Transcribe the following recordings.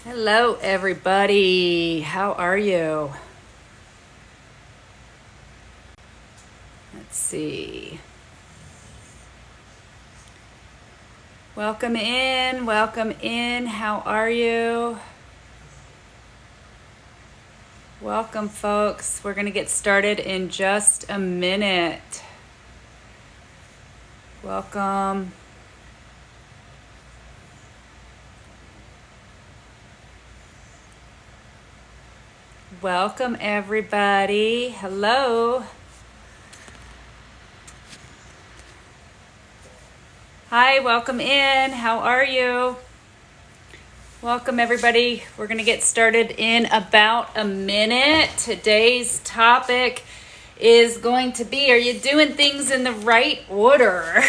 Hello, everybody. How are you? Let's see. Welcome in. Welcome in. How are you? Welcome, folks. We're going to get started in just a minute. Welcome. Welcome, everybody. Hello. Hi, welcome in. How are you? Welcome, everybody. We're going to get started in about a minute. Today's topic is going to be, are you doing things in the right order?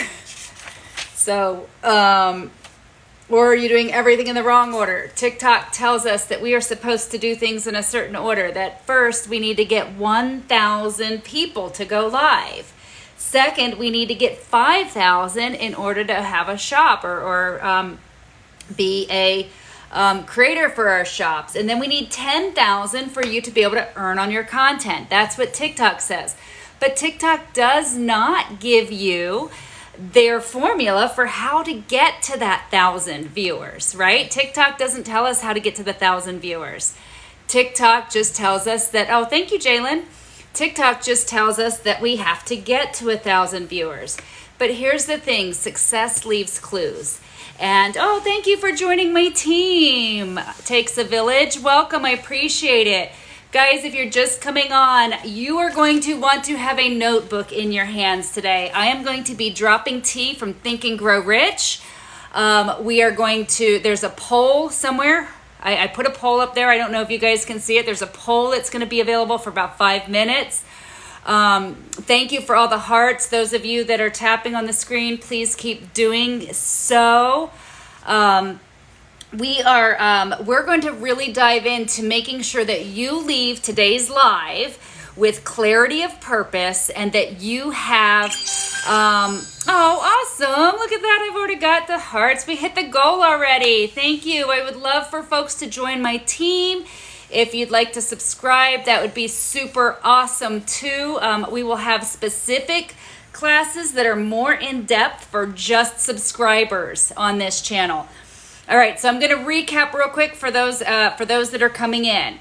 Or are you doing everything in the wrong order? TikTok tells us that we are supposed to do things in a certain order. That first, we need to get 1,000 people to go live. Second, we need to get 5,000 in order to have a shop or be a creator for our shops. And then we need 10,000 for you to be able to earn on your content. That's what TikTok says. But TikTok does not give you their formula for how to get to that 1,000 viewers, right? TikTok doesn't tell us how to get to the 1,000 viewers. TikTok just tells us that, oh, thank you, Jalen. TikTok just tells us that we have to get to 1,000 viewers. But here's the thing, success leaves clues. And, oh, thank you for joining my team. Takes a village. Welcome, I appreciate it. Guys, if you're just coming on, you are going to want to have a notebook in your hands today. I am going to be dropping tea from Think and Grow Rich. There's a poll somewhere. I put a poll up there. I don't know if you guys can see it. There's a poll that's going to be available for about 5 minutes. Thank you for all the hearts. Those of you that are tapping on the screen, please keep doing so. We're going to really dive into making sure that you leave today's live with clarity of purpose and that you have, awesome. Look at that. I've already got the hearts. We hit the goal already. Thank you. I would love for folks to join my team. If you'd like to subscribe, that would be super awesome too. We will have specific classes that are more in depth for just subscribers on this channel. All right, so I'm going to recap real quick for those that are coming in.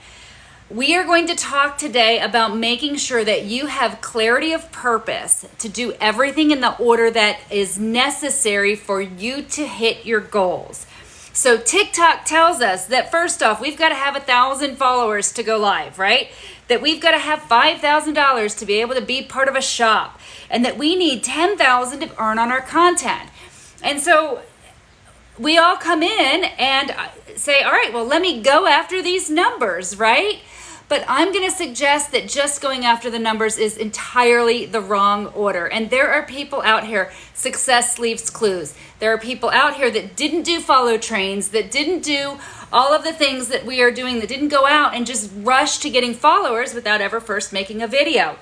We are going to talk today about making sure that you have clarity of purpose to do everything in the order that is necessary for you to hit your goals. So TikTok tells us that first off, we've got to have 1,000 followers to go live, right? That we've got to have $5,000 to be able to be part of a shop, and that we need 10,000 to earn on our content. And so we all come in and say, all right, well, let me go after these numbers, right? But I'm going to suggest that just going after the numbers is entirely the wrong order. And there are people out here, success leaves clues. There are people out here that didn't do follow trains, that didn't do all of the things that we are doing, that didn't go out and just rush to getting followers without ever first making a video.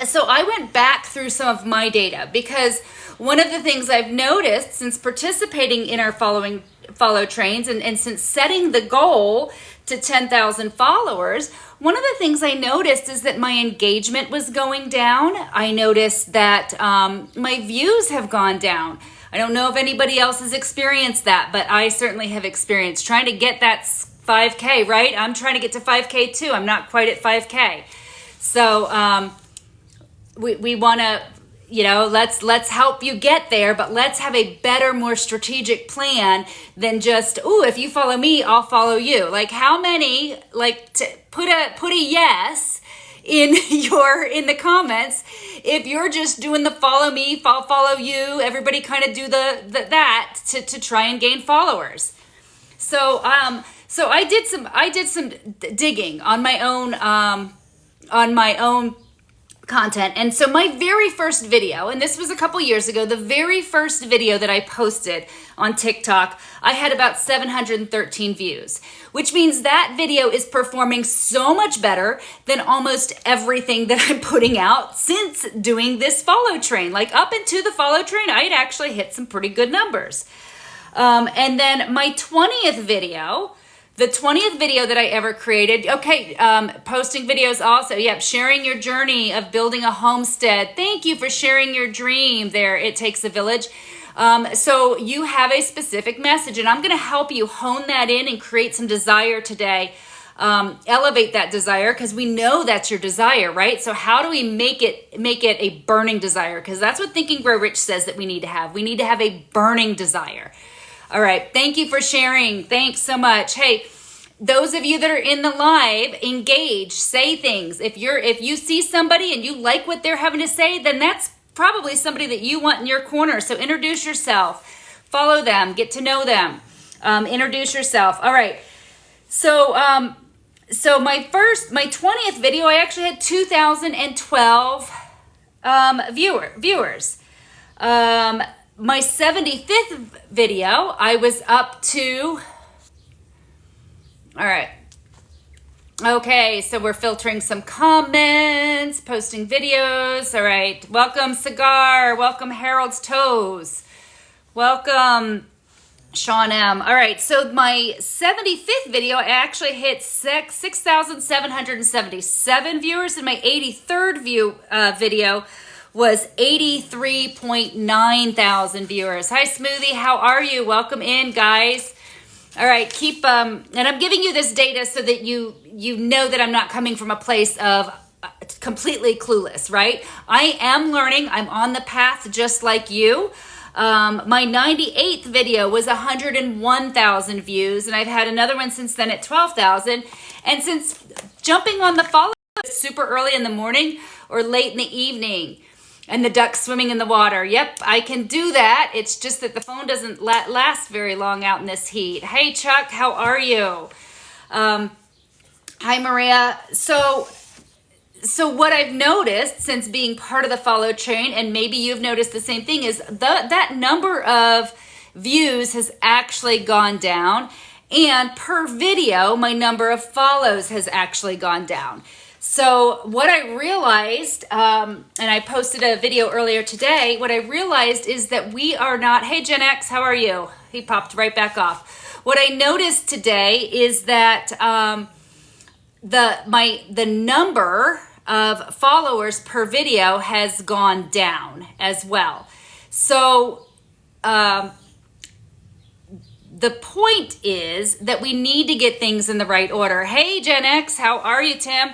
So I went back through some of my data because one of the things I've noticed since participating in our follow trains and since setting the goal to 10,000 followers, one of the things I noticed is that my engagement was going down. I noticed that my views have gone down. I don't know if anybody else has experienced that, but I certainly have experienced trying to get that 5K, right? I'm trying to get to 5K too. I'm not quite at 5K. So we want to, let's help you get there, but let's have a better, more strategic plan than just, if you follow me, I'll follow you. Like how many, put a yes in the comments if you're just doing the follow me, follow you, everybody kind of do that to try and gain followers. So I did some digging on my own content. And so my very first video, and this was a couple years ago, the very first video that I posted on TikTok, I had about 713 views, which means that video is performing so much better than almost everything that I'm putting out since doing this follow train. Like up into the follow train, I had actually hit some pretty good numbers. And then my 20th video The 20th video that I ever created. Okay, posting videos also. Yep, sharing your journey of building a homestead. Thank you for sharing your dream there. It Takes a Village. So you have a specific message, and I'm going to help you hone that in and create some desire today. Elevate that desire, because we know that's your desire, right? So how do we make it a burning desire? Because that's what Think and Grow Rich says that we need to have. We need to have a burning desire. All right. Thank you for sharing. Thanks so much. Hey, those of you that are in the live, engage, say things. If you see somebody and you like what they're having to say, then that's probably somebody that you want in your corner. So introduce yourself, follow them, get to know them, introduce yourself. All right. So my 20th video, I actually had 2012 viewers. My 75th video, I was up to, all right. Okay, so we're filtering some comments, posting videos. All right, welcome Cigar, welcome Harold's Toes, welcome Sean M. All right, so my 75th video, I actually hit 6,777 viewers, and my 83rd video was 83.9 thousand viewers. Hi, Smoothie. How are you? Welcome in, guys. All right, keep, and I'm giving you this data so that you know that I'm not coming from a place of completely clueless, right? I am learning. I'm on the path just like you. My 98th video was 101,000 views, and I've had another one since then at 12,000. And since jumping on the follow super early in the morning or late in the evening, and the ducks swimming in the water. Yep, I can do that. It's just that the phone doesn't last very long out in this heat. Hey, Chuck, how are you? Hi, Maria. So what I've noticed since being part of the follow train, and maybe you've noticed the same thing, is that number of views has actually gone down. And per video, my number of follows has actually gone down. So what I realized, and I posted a video earlier today, what I realized is that we are not, hey Gen X, how are you? He popped right back off. What I noticed today is that the number of followers per video has gone down as well. So the point is that we need to get things in the right order. Hey Gen X, how are you, Tim?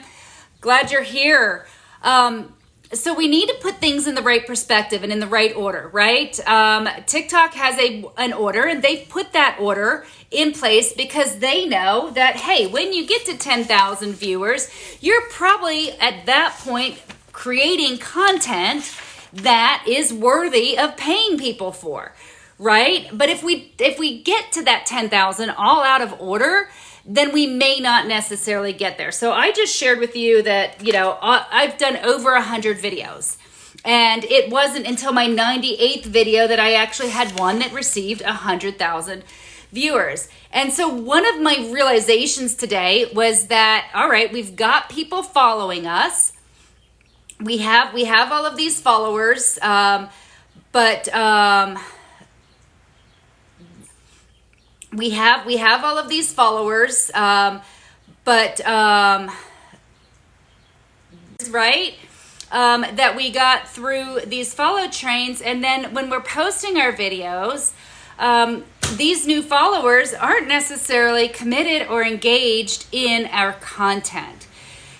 Glad you're here. So we need to put things in the right perspective and in the right order, right? TikTok has an order, and they've put that order in place because they know that, hey, when you get to 10,000 viewers, you're probably at that point creating content that is worthy of paying people for, right? But if we get to that 10,000 all out of order, then we may not necessarily get there. So I just shared with you that, I've done over 100 videos. And it wasn't until my 98th video that I actually had one that received 100,000 viewers. And so one of my realizations today was that, all right, we've got people following us. We have all of these followers, but we have all of these followers, right? That we got through these follow trains. And then when we're posting our videos, these new followers aren't necessarily committed or engaged in our content.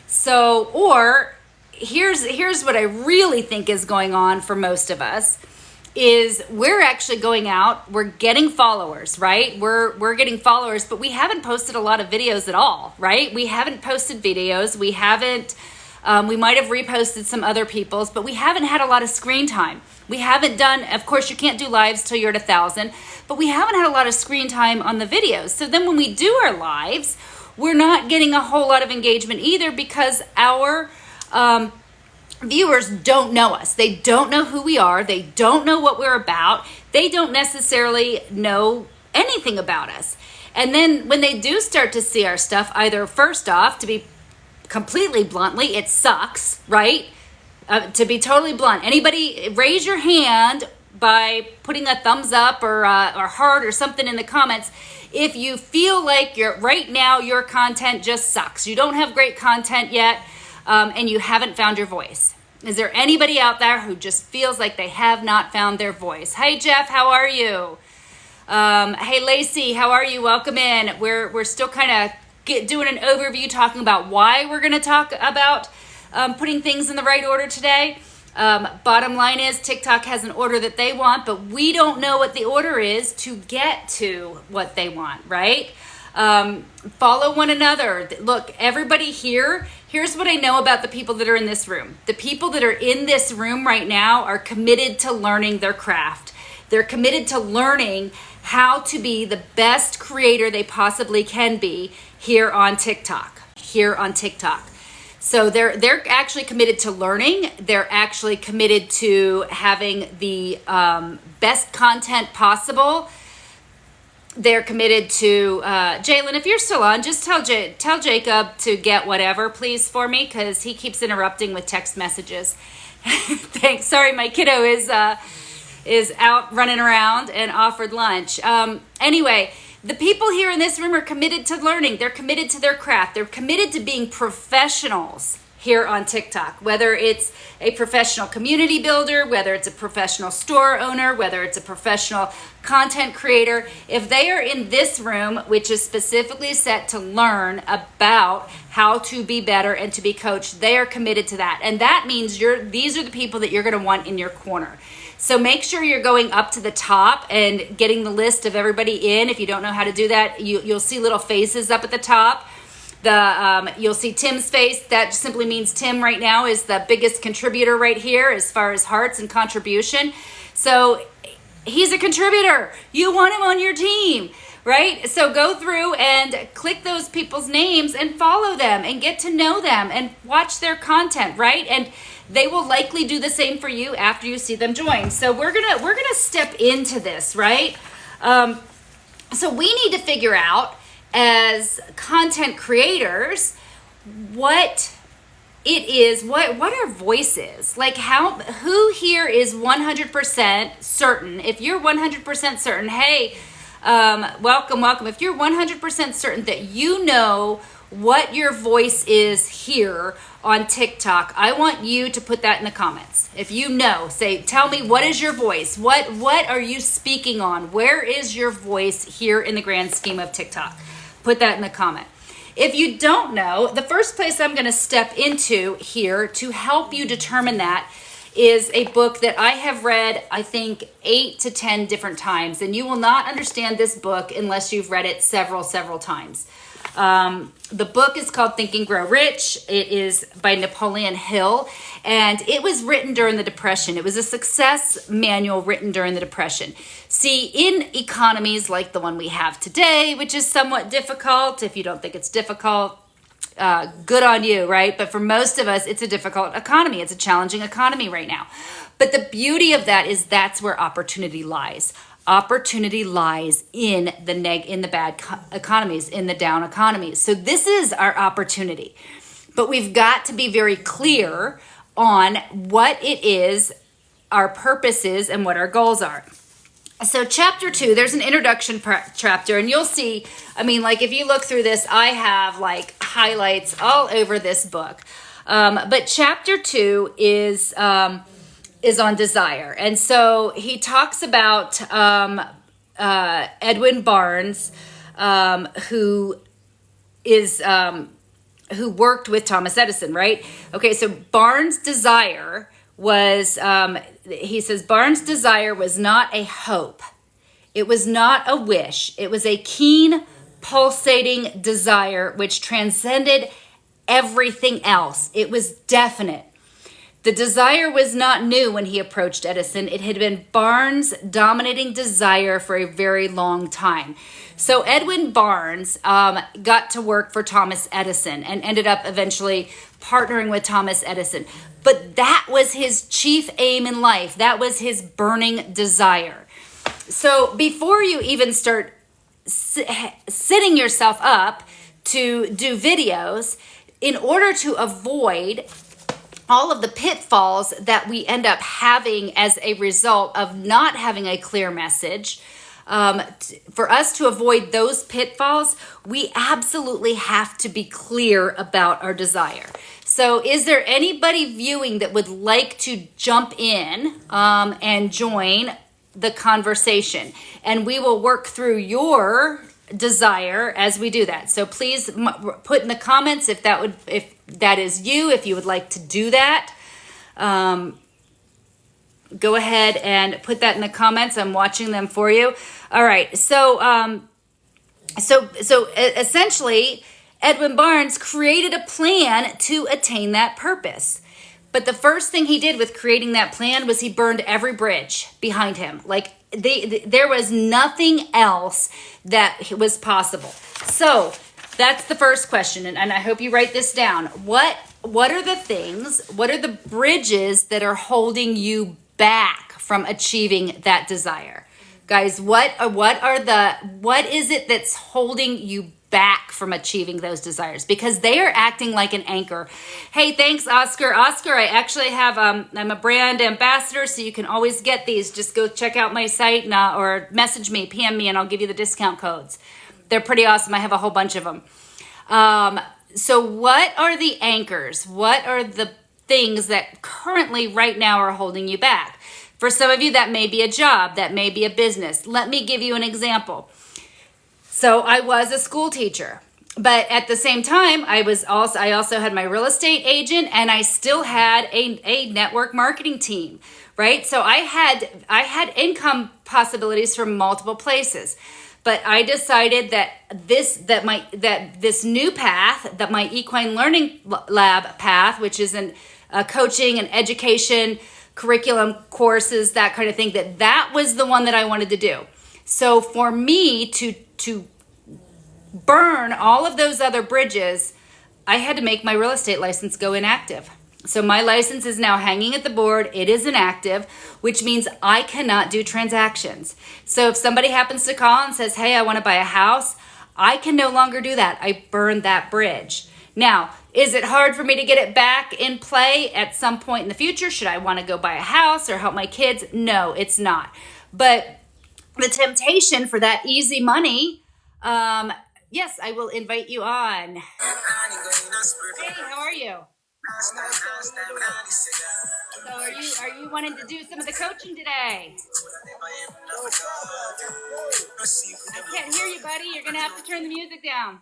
So, or here's what I really think is going on for most of us. Is we're actually going out, we're getting followers, right? We're getting followers, but we haven't posted a lot of videos at all, right? We haven't posted videos. We haven't, we might have reposted some other people's, but we haven't had a lot of screen time. We haven't done, of course, you can't do lives till you're at 1,000, but we haven't had a lot of screen time on the videos. So then when we do our lives, we're not getting a whole lot of engagement either because our, viewers don't know us. They don't know who we are. They don't know what we're about. They don't necessarily know anything about us. And then when they do start to see our stuff, either first off, to be completely bluntly, it sucks, right? To be totally blunt. Anybody raise your hand by putting a thumbs up or heart or something in the comments if you feel like right now your content just sucks. You don't have great content yet, and you haven't found your voice. Is there anybody out there who just feels like they have not found their voice? Hey, Jeff, how are you? Hey, Lacey, how are you? Welcome in. We're still kind of doing an overview, talking about why we're going to talk about putting things in the right order today. Bottom line is TikTok has an order that they want, but we don't know what the order is to get to what they want, right? Follow one another. Look, everybody here, here's what I know about the people that are in this room. The people that are in this room right now are committed to learning their craft. They're committed to learning how to be the best creator they possibly can be here on TikTok. So they're actually committed to learning. They're actually committed to having the best content possible. They're committed to, Jalen, if you're still on, just tell Jacob to get whatever, please, for me, because he keeps interrupting with text messages. Thanks. Sorry, my kiddo is out running around and offered lunch. Anyway, the people here in this room are committed to learning. They're committed to their craft. They're committed to being professionals here on TikTok, whether it's a professional community builder, whether it's a professional store owner, whether it's a professional content creator. If they are in this room, which is specifically set to learn about how to be better and to be coached, they are committed to that. And that means these are the people that you're going to want in your corner. So make sure you're going up to the top and getting the list of everybody in. If you don't know how to do that, you'll see little faces up at the top. You'll see Tim's face. That simply means Tim right now is the biggest contributor right here as far as hearts and contribution. So he's a contributor. You want him on your team, right? So go through and click those people's names and follow them and get to know them and watch their content, right? And they will likely do the same for you after you see them join. So we're gonna step into this, right? So we need to figure out as content creators what it is, what our voice is. Like who here is 100% certain? If you're 100% certain, hey, welcome. If you're 100% certain that you know what your voice is here on TikTok, I want you to put that in the comments. If you know, tell me, what is your voice? What are you speaking on? Where is your voice here in the grand scheme of TikTok? Put that in the comment. If you don't know, the first place I'm going to step into here to help you determine that is a book that I have read, I think, 8 to 10 different times. And you will not understand this book unless you've read it several times. The book is called Think and Grow Rich. It is by Napoleon Hill, and it was written during the Depression. It was a success manual written during the Depression. See, in economies like the one we have today, which is somewhat difficult, if you don't think it's difficult, good on you, right? But for most of us, it's a difficult economy. It's a challenging economy right now. But the beauty of that is that's where opportunity lies. Opportunity lies in the bad economies, in the down economies. So this is our opportunity. But we've got to be very clear on what it is, our purpose is, and what our goals are. So chapter 2, there's an introduction chapter, and you'll see, if you look through this, I have highlights all over this book. But chapter 2 is on desire. And so he talks about Edwin Barnes, who worked with Thomas Edison, right? Okay, so Barnes' desire was, he says, Barnes' desire was not a hope. It was not a wish. It was a keen, pulsating desire which transcended everything else. It was definite. The desire was not new when he approached Edison. It had been Barnes' dominating desire for a very long time. So Edwin Barnes got to work for Thomas Edison and ended up eventually partnering with Thomas Edison. But that was his chief aim in life. That was his burning desire. So before you even start setting yourself up to do videos, in order to avoid all of the pitfalls that we end up having as a result of not having a clear message. For us to avoid those pitfalls, we absolutely have to be clear about our desire. So, is there anybody viewing that would like to jump in and join the conversation? And we will work through your desire as we do that. So please put in the comments if that is you, if you would like to do that. Go ahead and put that in the comments. I'm watching them for you. All right. So essentially, Edwin Barnes created a plan to attain that purpose. But the first thing he did with creating that plan was he burned every bridge behind him. Like there was nothing else that was possible. So that's the first question. And I hope you write this down. What are the things, what are the bridges that are holding you back from achieving that desire? Guys, what is it that's holding you back from achieving those desires? Because they are acting like an anchor. Hey, thanks, Oscar. Oscar, I actually have, I'm a brand ambassador, so you can always get these. Just go check out my site or message me, PM me, and I'll give you the discount codes. They're pretty awesome. I have a whole bunch of them. So what are the anchors? What are the things that currently right now are holding you back? For some of you, that may be a job, that may be a business. Let me give you an example. So I was a school teacher, but at the same time, I also had my real estate agent, and I still had a network marketing team, right? So I had income possibilities from multiple places. But I decided that this new path, that my Equine Learning Lab path, which is coaching and education, curriculum, courses, that kind of thing, that was the one that I wanted to do. So for me to burn all of those other bridges, I had to make my real estate license go inactive. So my license is now hanging at the board. It is inactive, which means I cannot do transactions. So if somebody happens to call and says, hey, I want to buy a house, I can no longer do that. I burned that bridge. Now, is it hard for me to get it back in play at some point in the future? Should I want to go buy a house or help my kids? No, it's not. But the temptation for that easy money, yes, I will invite you on. Hey, how are you? So are you wanting to do some of the coaching today? I can't hear you, buddy. You're going to have to turn the music down.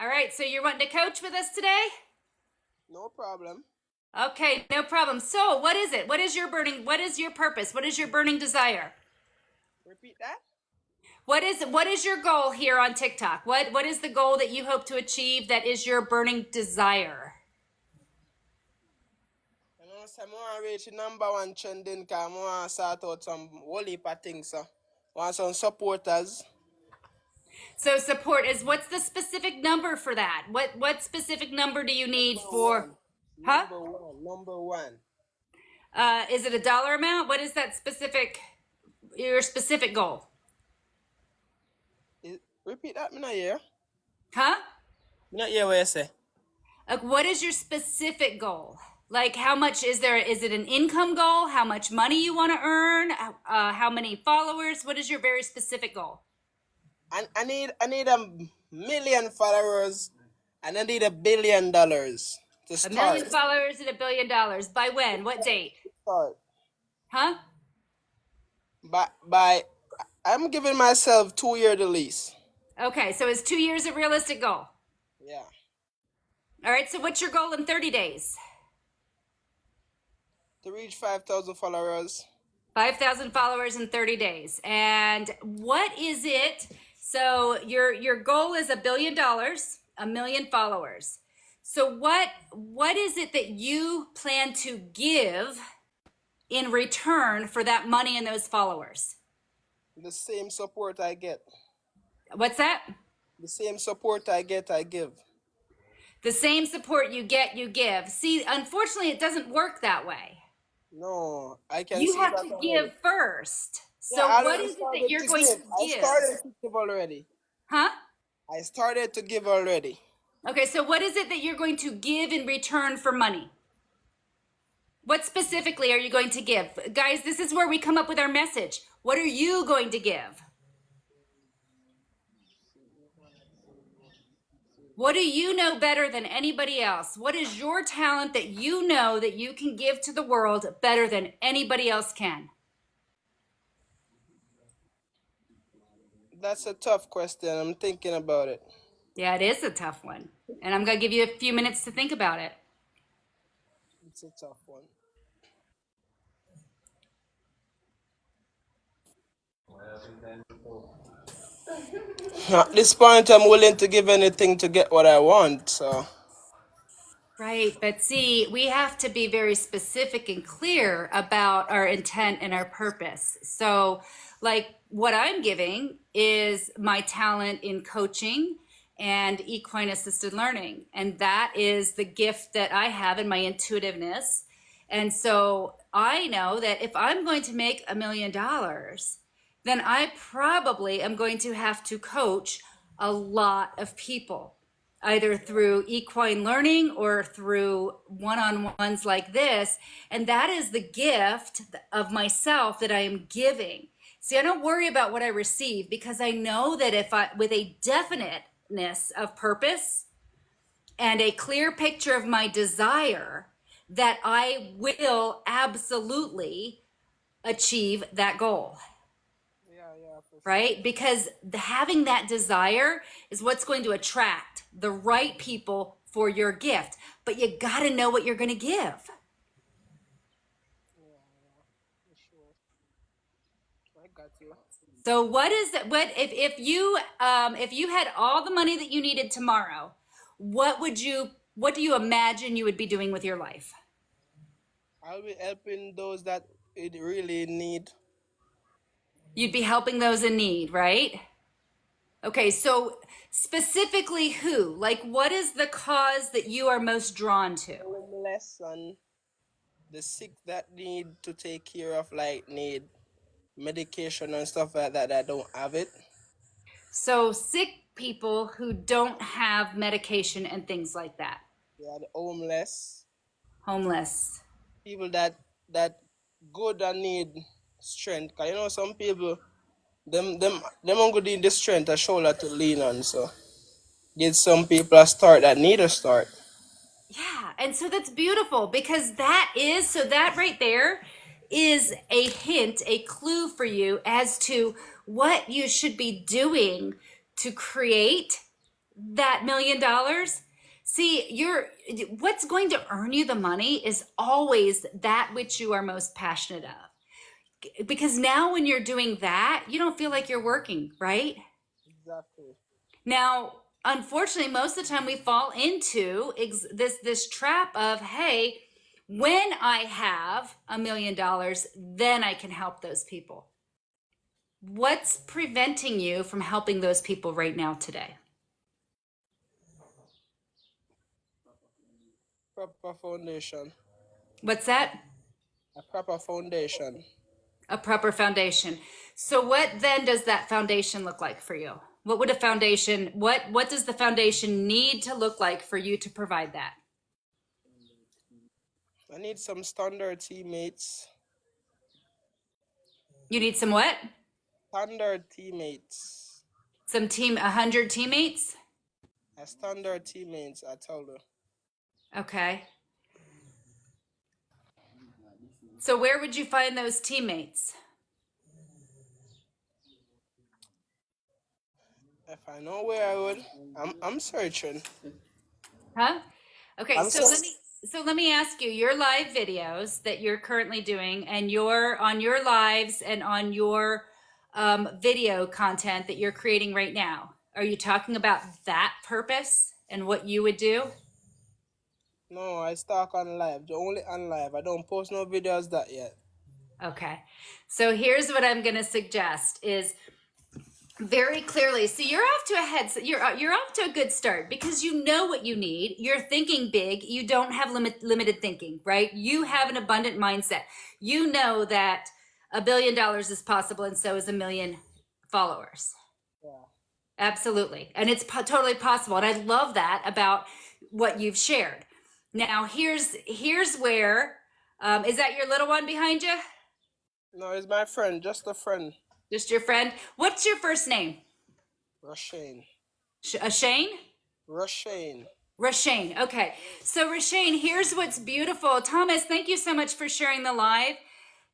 All right, so you're wanting to coach with us today? No problem. Okay, no problem. So what is it? What is your purpose? What is your burning desire? Repeat that. What is your goal here on TikTok? What is the goal that you hope to achieve that is your burning desire? I want to reach number one trending because I want to start out some whole heap of things. So I want some supporters. So support is, what's the specific number for that? What specific number do you need for? Huh? Number one. Is it a dollar amount? What is that your specific goal? Repeat that, me not hear. Huh? Me not hear what you say. What is your specific goal? Like, how much is there? Is it an income goal? How much money you want to earn? How many followers? What is your very specific goal? I need $1 million followers, and I need $1 billion to start. 1 million followers and $1 billion. By when? What date? Start. Huh? By I'm giving myself 2 year lease. Okay, so is 2 years a realistic goal? Yeah. All right, so what's your goal in 30 days? To reach 5,000 followers. 5,000 followers in 30 days. And what is it? So your goal is $1 billion, 1 million followers. So what is it that you plan to give in return for that money and those followers? The same support I get. What's that? The same support I get, I give. The same support you get, you give. See, unfortunately, it doesn't work that way. No, I can. You have to give first. So what is it that you're going to give? I started to give already. Huh? I started to give already. Okay, so what is it that you're going to give in return for money? What specifically are you going to give? Guys, this is where we come up with our message. What are you going to give? What do you know better than anybody else? What is your talent that you know that you can give to the world better than anybody else can? That's a tough question. I'm thinking about it. Yeah, it is a tough one. And I'm going to give you a few minutes to think about it. It's a tough one. At this point, I'm willing to give anything to get what I want. So Right, but see, we have to be very specific and clear about our intent and our purpose. So, like what I'm giving is my talent in coaching and equine assisted learning. And that is the gift that I have in my intuitiveness. And so I know that if I'm going to make $1 million, then I probably am going to have to coach a lot of people, either through equine learning or through one-on-ones like this. And that is the gift of myself that I am giving. See, I don't worry about what I receive because I know that if I, with a definiteness of purpose and a clear picture of my desire, that I will absolutely achieve that goal. yeah, for sure. Right? Because having that desire is what's going to attract the right people for your gift. But you got to know what you're going to give. Yeah, for sure. I got you. So what is that? What if you had all the money that you needed tomorrow, what do you imagine you would be doing with your life? I'll be helping those that it really need. You'd be helping those in need, right? Okay, so specifically who? Like what is the cause that you are most drawn to? Homeless and the sick that need to take care of, like need medication and stuff like that that don't have it. So sick people who don't have medication and things like that. Yeah, the homeless Homeless. people that good and need strength. Cause you know some people them only need the strength a shoulder to lean on. So get some people a start that need a start. Yeah, and so that's beautiful because that right there is a hint, a clue for you as to what you should be doing to create that $1 million. See, what's going to earn you the money is always that which you are most passionate of. Because now when you're doing that, you don't feel like you're working, right? Exactly. Now, unfortunately, most of the time we fall into this trap of, hey, when I have $1 million, then I can help those people. What's preventing you from helping those people right now today? Proper foundation. What's that? A proper foundation. A proper foundation. So what then does that foundation look like for you? What would a foundation, what does the foundation need to look like for you to provide that? I need some standard teammates. You need some what? Standard teammates. Some 100 teammates? A standard teammates, I told her. Okay. So where would you find those teammates? If I know where I would, I'm searching. Huh? Okay, I'm so searching. let me ask you, your live videos that you're currently doing and on your lives and on your video content that you're creating right now, are you talking about that purpose and what you would do? No, I talk on live. The only on live. I don't post no videos that yet. Okay. So here's what I'm going to suggest is very clearly. So you're off to a head. You're off to a good start because you know what you need. You're thinking big. You don't have limited thinking, right? You have an abundant mindset. You know that $1 billion is possible, and so is 1 million followers. Yeah. Absolutely. And it's totally possible. And I love that about what you've shared. Now, here's where, is that your little one behind you? No, it's my friend, just a friend, Just your friend? What's your first name? Rashane. Shane? Rashane. Rashane. Okay. So Rashane, here's what's beautiful. Thomas, thank you so much for sharing the live.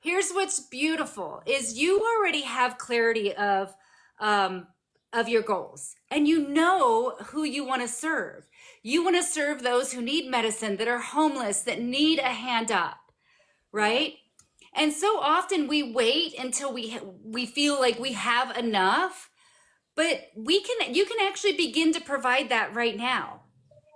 Here's what's beautiful is you already have clarity of your goals, and you know who you want to serve. You want to serve those who need medicine, that are homeless, that need a hand up, right? And so often we wait until we feel like we have enough, but you can actually begin to provide that right now.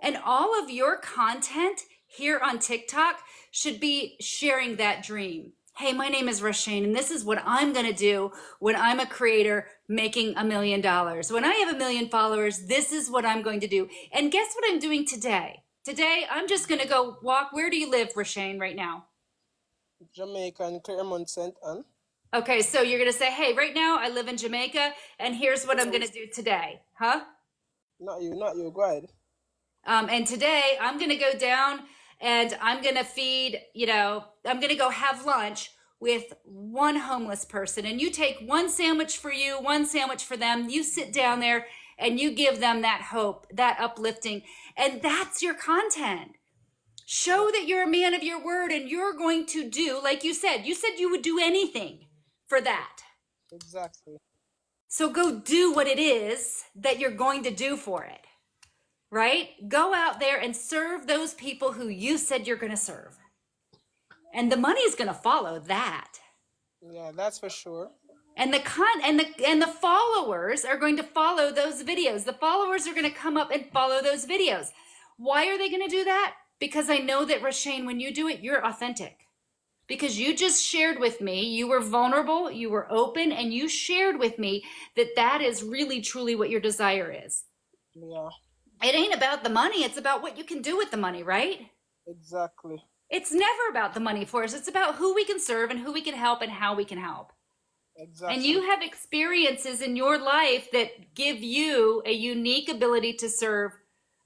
And all of your content here on TikTok should be sharing that dream. Hey, my name is Rashane, and this is what I'm going to do when I'm a creator making $1 million. When I have 1 million followers, this is what I'm going to do. And guess what I'm doing today? Today, I'm just going to go walk. Where do you live, Rashane, right now? Jamaica and Claremont St. Anne. Okay, so you're going to say, hey, right now I live in Jamaica, and here's what I'm going to do today. Huh? Not you, go ahead. And today I'm going to go down and I'm going to feed, I'm going to go have lunch with one homeless person. And you take one sandwich for you, one sandwich for them. You sit down there and you give them that hope, that uplifting. And that's your content. Show that you're a man of your word and you're going to do, like you said you would do anything for that. Exactly. So go do what it is that you're going to do for it. Right? Go out there and serve those people who you said you're going to serve. And the money is going to follow that. Yeah, that's for sure. And the followers are going to follow those videos. The followers are going to come up and follow those videos. Why are they going to do that? Because I know that, Rashane, when you do it, you're authentic. Because you just shared with me, you were vulnerable, you were open, and you shared with me that is really, truly what your desire is. Yeah. It ain't about the money. It's about what you can do with the money, right? Exactly. It's never about the money for us. It's about who we can serve and who we can help and how we can help. Exactly. And you have experiences in your life that give you a unique ability to serve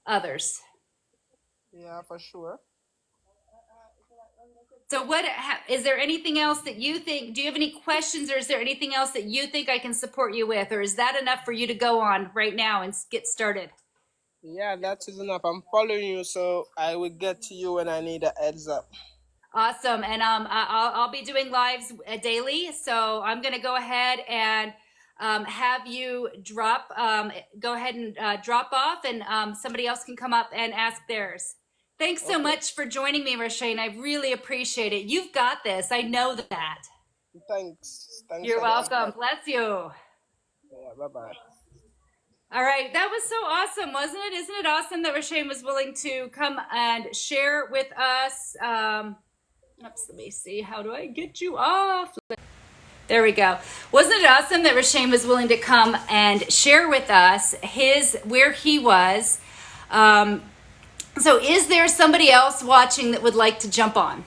others. Yeah, for sure. So is there anything else that you think, do you have any questions, or is there anything else that you think I can support you with? Or is that enough for you to go on right now and get started? Yeah, that is enough. I'm following you, so I will get to you when I need a heads up. Awesome. And I'll be doing lives daily, so I'm going to go ahead and have you go ahead and drop off, and somebody else can come up and ask theirs. Thanks so much for joining me, Rashane. I really appreciate it. You've got this. I know that. Thanks. You're welcome. Bless you. Yeah, bye-bye. All right, that was so awesome, wasn't it? Isn't it awesome that Rashane was willing to come and share with us? Oops, let me see. How do I get you off? There we go. Wasn't it awesome that Rashane was willing to come and share with us where he was? So is there somebody else watching that would like to jump on?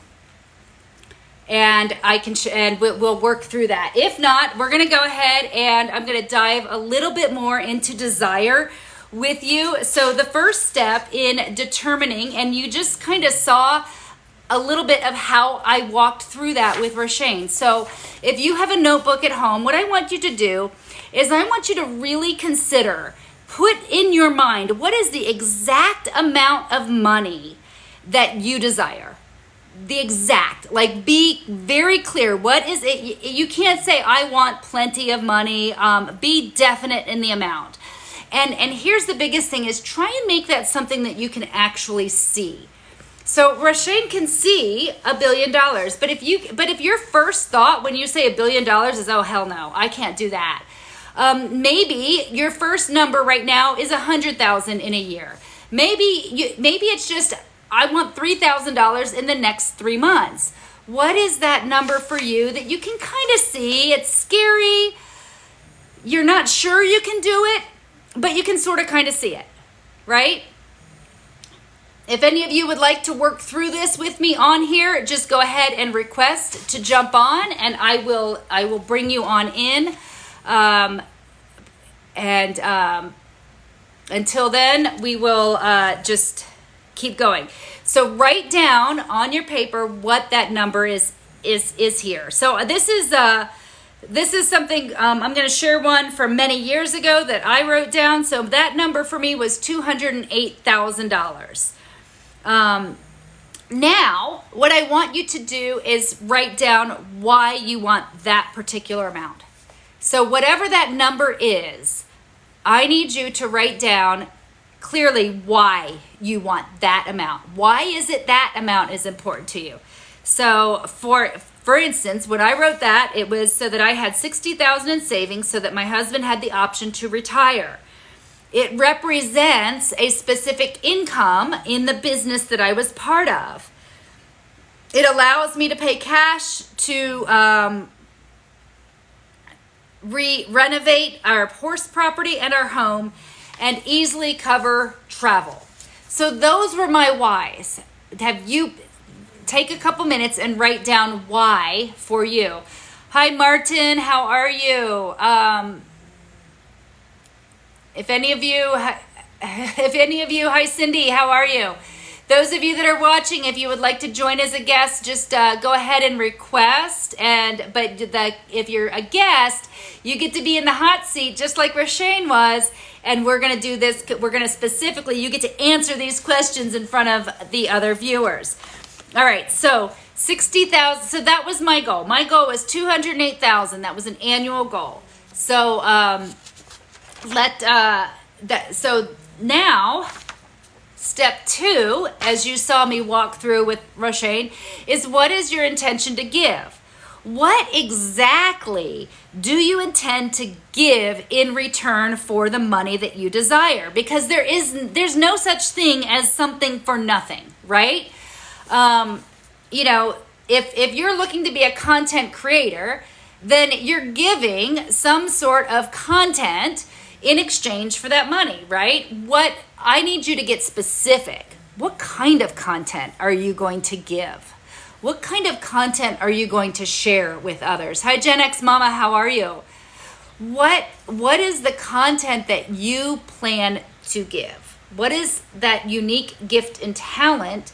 And we'll work through that. If not, we're going to go ahead and I'm going to dive a little bit more into desire with you. So the first step in determining, and you just kind of saw a little bit of how I walked through that with Rashane. So if you have a notebook at home, what I want you to do is I want you to really consider, put in your mind, what is the exact amount of money that you desire? The exact, like, be very clear. What is it? You can't say, I want plenty of money. Be definite in the amount. And here's the biggest thing is try and make that something that you can actually see. So Rashane can see $1 billion, but if your first thought when you say $1 billion is, oh, hell no, I can't do that. Maybe your first number right now is 100,000 in a year. Maybe it's just, I want $3,000 in the next 3 months. What is that number for you that you can kind of see? It's scary. You're not sure you can do it, but you can sort of kind of see it, right? If any of you would like to work through this with me on here, just go ahead and request to jump on, and I will bring you on in. And until then, we will just keep going. So write down on your paper what that number is here. So this is something I'm going to share one from many years ago that I wrote down. So that number for me was $208,000. Now, what I want you to do is write down why you want that particular amount. So whatever that number is, I need you to write down clearly why you want that amount. Why is it that amount is important to you? So for instance, when I wrote that, it was so that I had $60,000 in savings so that my husband had the option to retire. It represents a specific income in the business that I was part of. It allows me to pay cash to renovate our horse property and our home and easily cover travel. So those were my whys. Have you take a couple minutes and write down why for you? Hi, Martin. How are you? If any of you, hi, Cindy. How are you? Those of you that are watching, if you would like to join as a guest, just go ahead and request. If you're a guest, you get to be in the hot seat, just like Roshane was. And we're going to do this. We're going to specifically, you get to answer these questions in front of the other viewers. All right, so 60,000. So that was my goal. My goal was 208,000. That was an annual goal. So So now, step 2, as you saw me walk through with Roshane, is what is your intention to give? What exactly do you intend to give in return for the money that you desire? Because there's no such thing as something for nothing, right? If you're looking to be a content creator, then you're giving some sort of content in exchange for that money, right? What I need you to get specific. What kind of content are you going to give? What kind of content are you going to share with others? Hi, Gen X Mama, how are you? What is the content that you plan to give? What is that unique gift and talent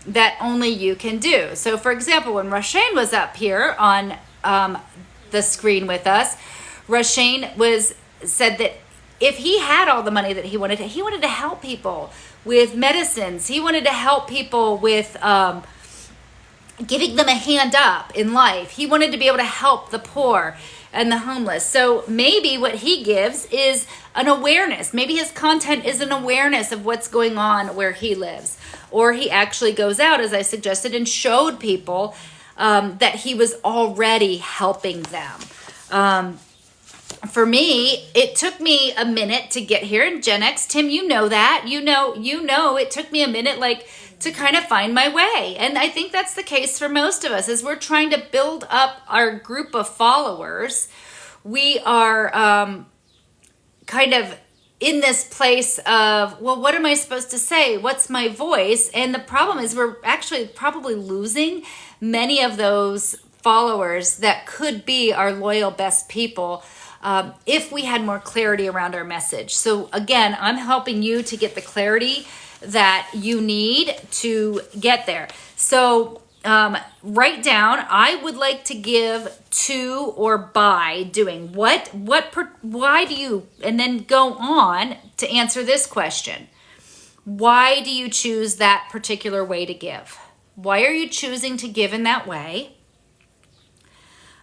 that only you can do? So, for example, when Roshane was up here on the screen with us, Roshane said that if he had all the money that he wanted to help people with medicines. He wanted to help people with giving them a hand up in life. He wanted to be able to help the poor and the homeless. So maybe what he gives is an awareness. Maybe his content is an awareness of what's going on where he lives. Or he actually goes out, as I suggested, and showed people that he was already helping them. For me, it took me a minute to get here in Gen X. Tim, you know that. You know, it took me a minute, to kind of find my way. And I think that's the case for most of us. As we're trying to build up our group of followers, we are kind of in this place of, well, what am I supposed to say? What's my voice? And the problem is we're actually probably losing many of those followers that could be our loyal best people if we had more clarity around our message. So again, I'm helping you to get the clarity that you need to get there. So write down, I would like to give to or by doing why do you, and then go on to answer this question. Why do you choose that particular way to give? Why are you choosing to give in that way?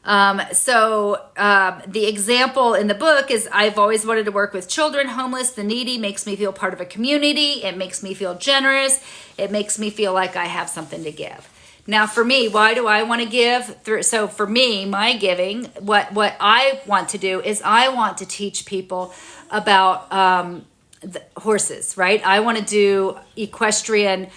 The example in the book is I've always wanted to work with children, homeless, the needy, makes me feel part of a community. It makes me feel generous. It makes me feel like I have something to give. Now for me, why do I want to give? So for me, my giving, what I want to do is I want to teach people about the horses, right? I want to do equestrian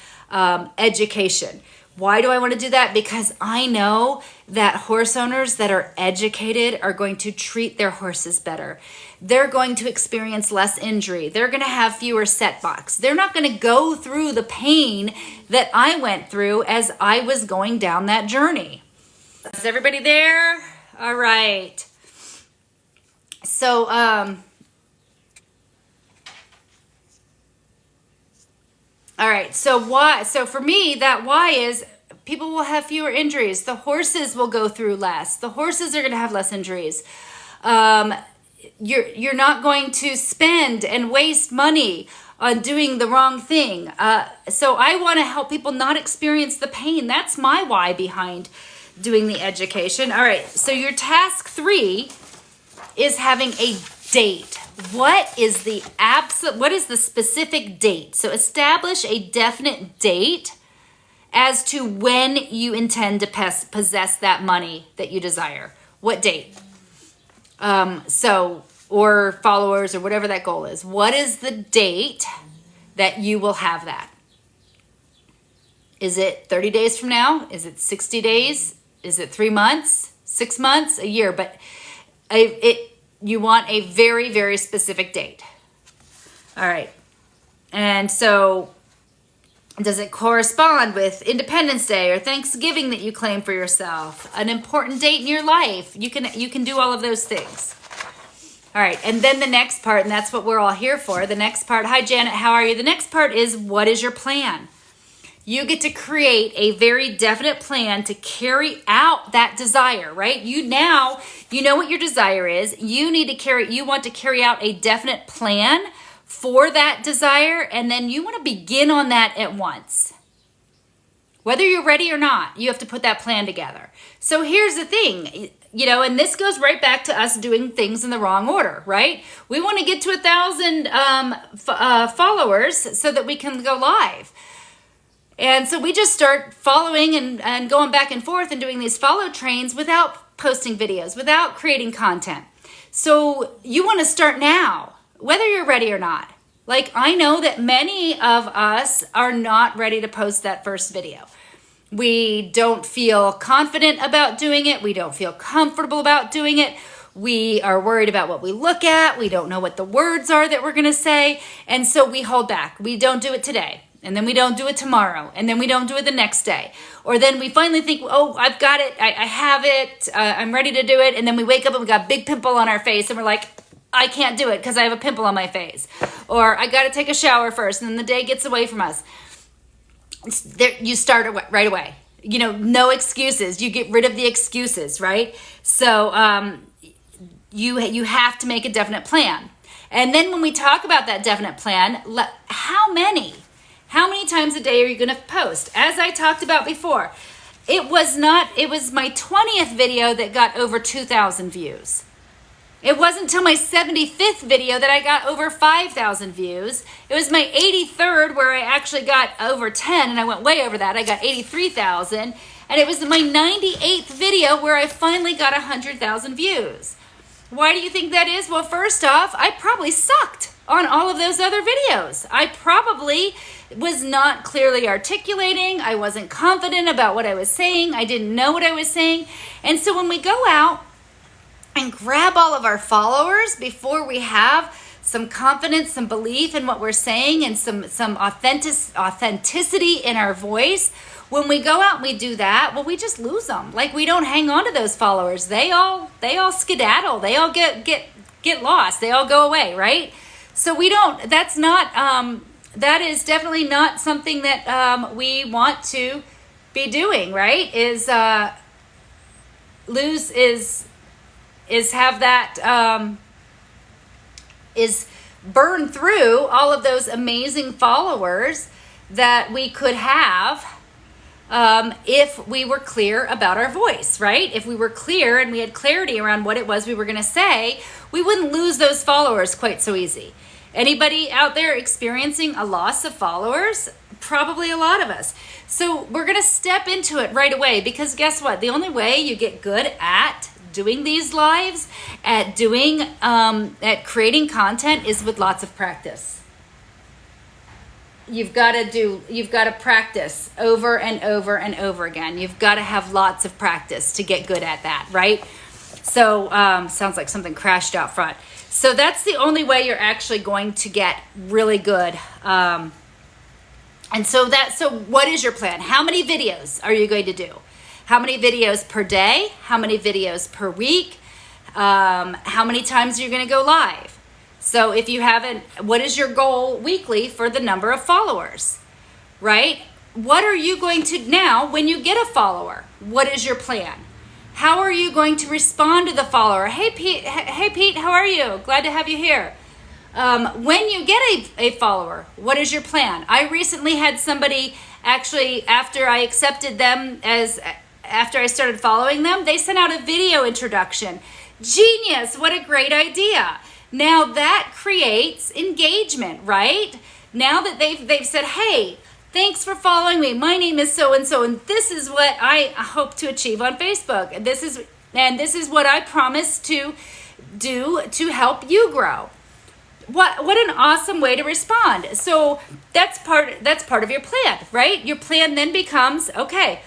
education. Why do I want to do that? Because I know that horse owners that are educated are going to treat their horses better. They're going to experience less injury. They're going to have fewer setbacks. They're not going to go through the pain that I went through as I was going down that journey. Is everybody there? All right. So, All right. So why? So for me, that why is people will have fewer injuries. The horses will go through less. The horses are going to have less injuries. Um, you're not going to spend and waste money on doing the wrong thing. So I want to help people not experience the pain. That's my why behind doing the education. All right. So your task 3 is having a date. What is the specific date? So establish a definite date as to when you intend to possess that money that you desire. What date? Or followers or whatever that goal is. What is the date that you will have that? Is it 30 days from now? Is it 60 days? Is it 3 months? 6 months? A year? But you want a very, very specific date. All right. And so does it correspond with Independence Day or Thanksgiving that you claim for yourself? An important date in your life? You can do all of those things. All right. And then the next part, and that's what we're all here for. The next part, hi Janet, how are you? The next part is, what is your plan? You get to create a very definite plan to carry out that desire, right? You know what your desire is. You want to carry out a definite plan for that desire, and then you want to begin on that at once. Whether you're ready or not, you have to put that plan together. So here's the thing, and this goes right back to us doing things in the wrong order, right? We want to get to 1,000 followers so that we can go live. And so we just start following and going back and forth and doing these follow trains without posting videos, without creating content. So you want to start now, whether you're ready or not. Like, I know that many of us are not ready to post that first video. We don't feel confident about doing it. We don't feel comfortable about doing it. We are worried about what we look at. We don't know what the words are that we're going to say. And so we hold back. We don't do it today. And then we don't do it tomorrow. And then we don't do it the next day. Or then we finally think, oh, I've got it. I have it. I'm ready to do it. And then we wake up and we got a big pimple on our face. And we're like, I can't do it because I have a pimple on my face. Or I got to take a shower first. And then the day gets away from us. You start right away. No excuses. You get rid of the excuses, right? So you have to make a definite plan. And then when we talk about that definite plan, how many times a day are you going to post? As I talked about before, it was my 20th video that got over 2,000 views. It wasn't until my 75th video that I got over 5,000 views. It was my 83rd where I actually got over 10, and I went way over that. I got 83,000. And it was my 98th video where I finally got 100,000 views. Why do you think that is? Well, first off, I probably sucked on all of those other videos. I probably was not clearly articulating. I wasn't confident about what I was saying. I didn't know what I was saying. And so when we go out and grab all of our followers before we have some confidence, some belief in what we're saying, and some authenticity in our voice, when we go out and we do that, well, we just lose them. Like, we don't hang on to those followers. They all skedaddle. They all get lost. They all go away, right? So that is definitely not something that we want to be doing, right? Is burn through all of those amazing followers that we could have if we were clear about our voice, right? If we were clear and we had clarity around what it was we were going to say, we wouldn't lose those followers quite so easy. Anybody out there experiencing a loss of followers? Probably a lot of us. So we're going to step into it right away, because guess what? The only way you get good at doing these lives, at creating content, is with lots of practice. You've got to practice over and over and over again. You've got to have lots of practice to get good at that, right? So sounds like something crashed out front. So that's the only way you're actually going to get really good. And so what is your plan? How many videos are you going to do? How many videos per day? How many videos per week? How many times are you going to go live? So if you haven't, what is your goal weekly for the number of followers? right? What are you going to now when you get a follower? What is your plan? How are you going to respond to the follower? Hey Pete, how are you? Glad to have you here. When you get a follower, what is your plan? I recently had somebody actually, after I accepted them after I started following them, they sent out a video introduction. Genius, what a great idea. Now that creates engagement, right? Now that they've said, hey, thanks for following me. My name is so-and-so, and this is what I hope to achieve on Facebook. And this is what I promise to do to help you grow. What an awesome way to respond. So that's part of your plan, right? Your plan then becomes, okay,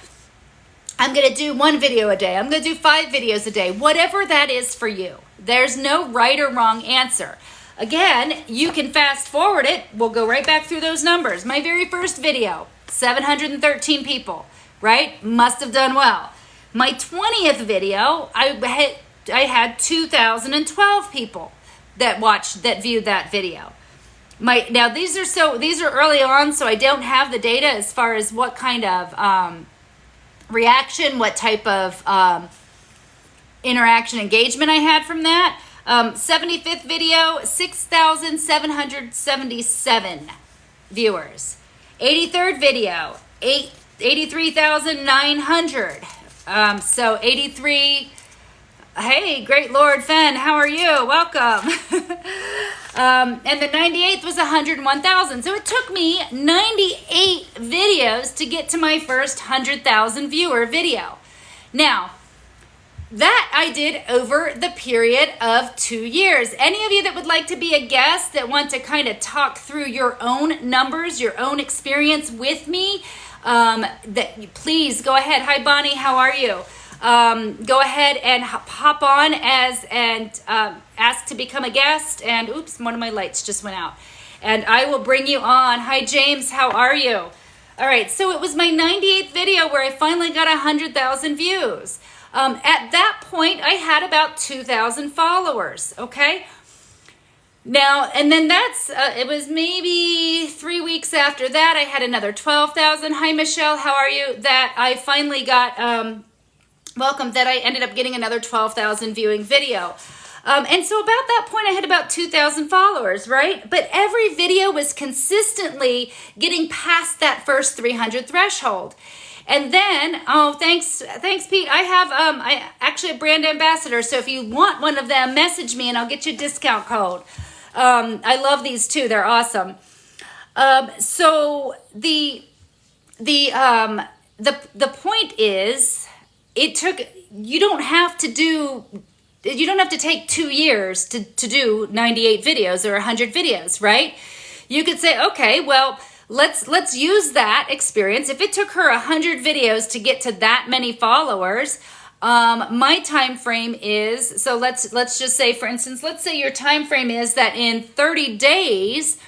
I'm going to do 1 video a day. I'm going to do 5 videos a day, whatever that is for you. There's no right or wrong answer. Again, you can fast forward it. We'll go right back through those numbers. My very first video, 713 people, right? Must have done well. My 20th video, I had 2,012 people that viewed that video. Now these are early on, so I don't have the data as far as what kind of reaction, what type of interaction engagement I had from that. 75th video, 6,777 viewers. 83rd video, 83,900. So 83. Hey, great Lord Fen, how are you? Welcome. And the 98th was 101,000. So it took me 98 videos to get to my first 100,000 viewer video. Now, that I did over the period of 2 years. Any of you that would like to be a guest, that want to kind of talk through your own numbers, your own experience with me, please go ahead. Hi, Bonnie, how are you? Go ahead and hop on and ask to become a guest. And oops, one of my lights just went out. And I will bring you on. Hi, James, how are you? All right, so it was my 98th video where I finally got 100,000 views. At that point, I had about 2,000 followers, okay? Now, and then it was maybe 3 weeks after that, I had another 12,000. Hi, Michelle, how are you? That I finally got... welcome, that I ended up getting another 12,000 viewing video. And so about that point, I had about 2,000 followers, right? But every video was consistently getting past that first 300 threshold. And then, thanks Pete. I have actually a brand ambassador. So if you want one of them, message me and I'll get you a discount code. I love these too. They're awesome. So the point is, you don't have to take 2 years to do 98 videos or 100 videos, right? You could say, okay, well, let's use that experience. If it took her 100 videos to get to that many followers, my time frame is, so let's just say, for instance, let's say your time frame is that in 30 days,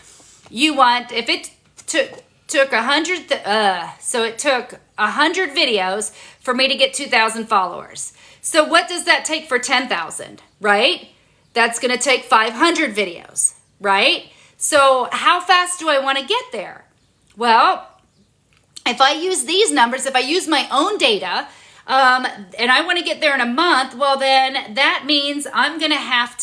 if it took 100, so it took 100 videos for me to get 2,000 followers. So what does that take for 10,000, right? That's going to take 500 videos, right? So how fast do I want to get there? Well, if I use these numbers, if I use my own data, and I want to get there in a month, well, then that means I'm going to have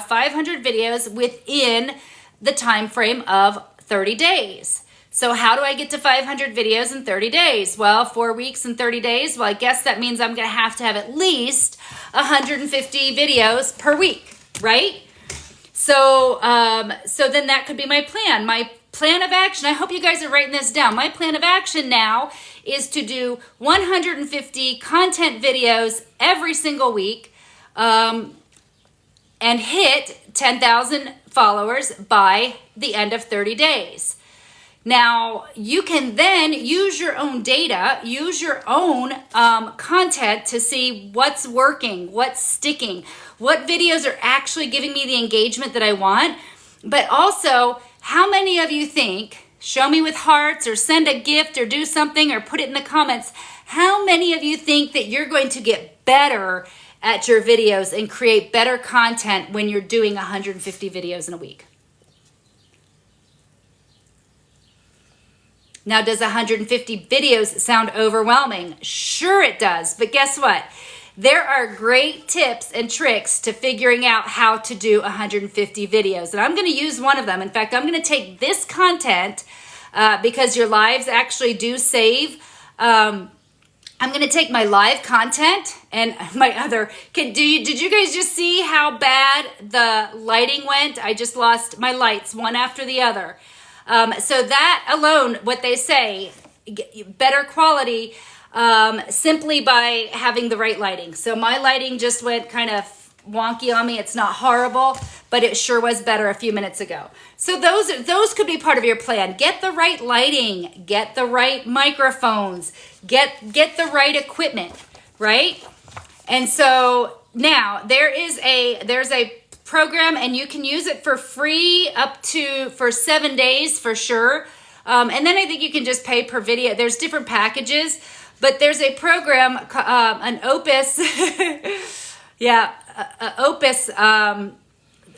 500 videos within the time frame of 30 days. So how do I get to 500 videos in 30 days? Well, 4 weeks and 30 days. Well, I guess that means I'm going to have at least 150 videos per week, right? So then that could be my plan. My plan of action, I hope you guys are writing this down. My plan of action now is to do 150 content videos every single week, and hit 10,000 followers by the end of 30 days. Now, you can then use your own data, use your own content to see what's working, what's sticking, what videos are actually giving me the engagement that I want. But also, how many of you think, show me with hearts or send a gift or do something or put it in the comments, how many of you think that you're going to get better at your videos and create better content when you're doing 150 videos in a week? Now, does 150 videos sound overwhelming? Sure it does, but guess what? There are great tips and tricks to figuring out how to do 150 videos, and I'm going to use one of them. In fact, I'm going to take this content because your lives actually do save. I'm going to take my live content and my other. Did you guys just see how bad the lighting went? I just lost my lights one after the other. So that alone, what they say, better quality simply by having the right lighting. So my lighting just went kind of wonky on me. It's not horrible, but it sure was better a few minutes ago. So those could be part of your plan. Get the right lighting, get the right microphones, get the right equipment, right? And so now there's a program, and you can use it for free for 7 days for sure. And then I think you can just pay per video. There's different packages, but there's a program, an Opus. Yeah, Opus.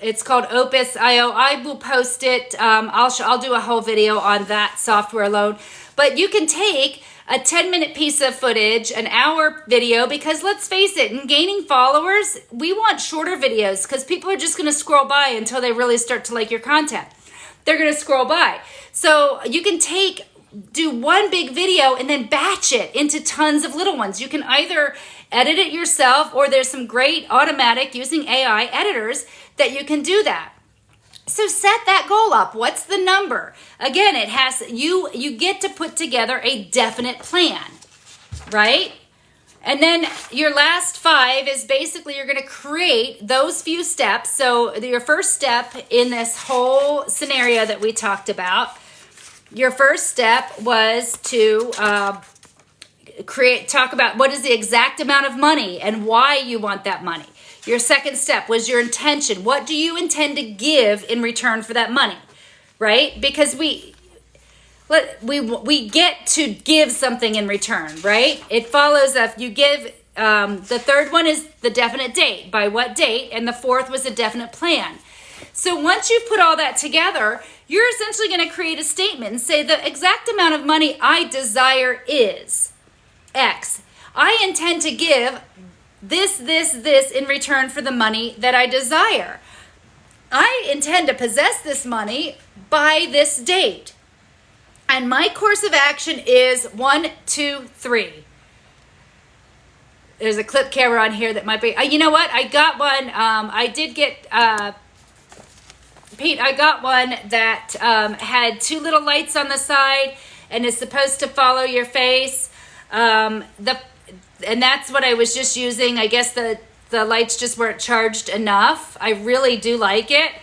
It's called Opus IO. I will post it. I'll do a whole video on that software alone. But you can take a 10-minute piece of footage, an hour video, because let's face it, in gaining followers, we want shorter videos because people are just going to scroll by until they really start to like your content. They're going to scroll by. So you can do one big video and then batch it into tons of little ones. You can either edit it yourself, or there's some great automatic using AI editors that you can do that. So set that goal up. What's the number? Again, it has you get to put together a definite plan, right? And then your last 5 is basically you're going to create those few steps. So your first step in this whole scenario that we talked about, your first step was to talk about what is the exact amount of money and why you want that money. Your second step was your intention. What do you intend to give in return for that money, right? Because we get to give something in return, right? It follows if you give, the third one is the definite date, by what date, and the fourth was a definite plan. So once you've put all that together, you're essentially going to create a statement and say the exact amount of money I desire is X. I intend to give this in return for the money that I desire. I intend to possess this money by this date. And my course of action is 1, 2, 3. There's a clip camera on here that might be, you know what? I got one. I did get, Pete, I got one that had 2 little lights on the side and is supposed to follow your face. And that's what I was just using. I guess the lights just weren't charged enough. I really do like it.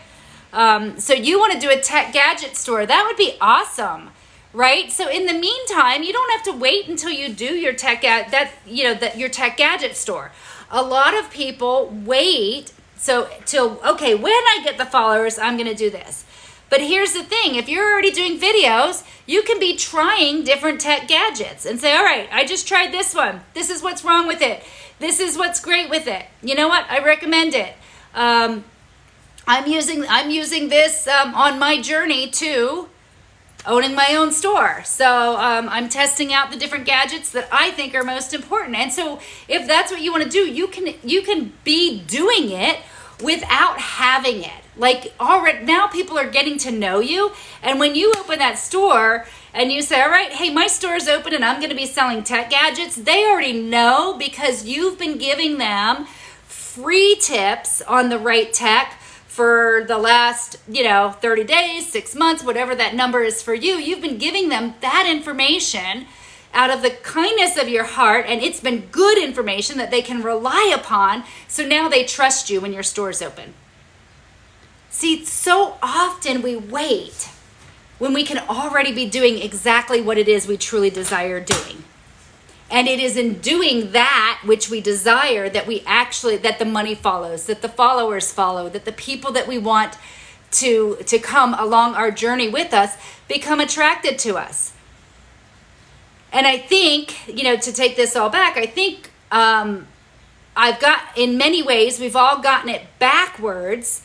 So you want to do a tech gadget store. That would be awesome, right? So in the meantime, you don't have to wait until you do your your tech gadget store. A lot of people wait okay, when I get the followers, I'm going to do this. But here's the thing, if you're already doing videos, you can be trying different tech gadgets and say, all right, I just tried this one. This is what's wrong with it. This is what's great with it. You know what? I recommend it. I'm using this on my journey to owning my own store. So I'm testing out the different gadgets that I think are most important. And so if that's what you want to do, you can be doing it without having it. Like already now people are getting to know you. And when you open that store and you say, all right, hey, my store is open and I'm going to be selling tech gadgets, they already know because you've been giving them free tips on the right tech for the last, 30 days, 6 months, whatever that number is for you. You've been giving them that information out of the kindness of your heart, and it's been good information that they can rely upon. So now they trust you when your store's open. See, so often we wait when we can already be doing exactly what it is we truly desire doing. And it is in doing that which we desire that that the money follows, that the followers follow, that the people that we want to come along our journey with us become attracted to us. And I think, to take this all back, I think in many ways, we've all gotten it backwards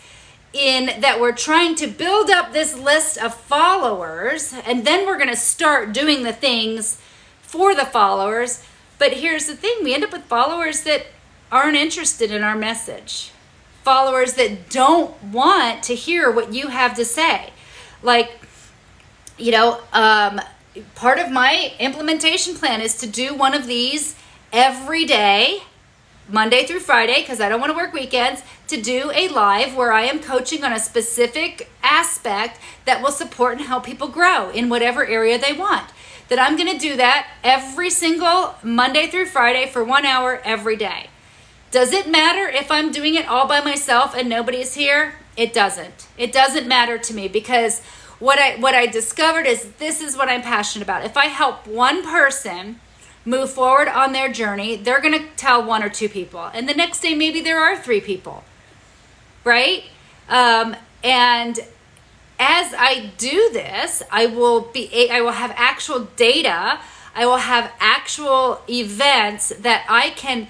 in that we're trying to build up this list of followers, and then we're going to start doing the things for the followers. But here's the thing, we end up with followers that aren't interested in our message. Followers that don't want to hear what you have to say. Like, you know, part of my implementation plan is to do one of these every day, Monday through Friday, because I don't want to work weekends, to do a live where I am coaching on a specific aspect that will support and help people grow in whatever area they want. That I'm going to do that every single Monday through Friday for 1 hour every day. Does it matter if I'm doing it all by myself and nobody's here? It doesn't. It doesn't matter to me, because what I discovered is this is what I'm passionate about. If I help one person move forward on their journey, they're going to tell 1 or 2 people. And the next day, maybe there are 3 people, right? And as I do this, I will have actual data. I will have actual events that I can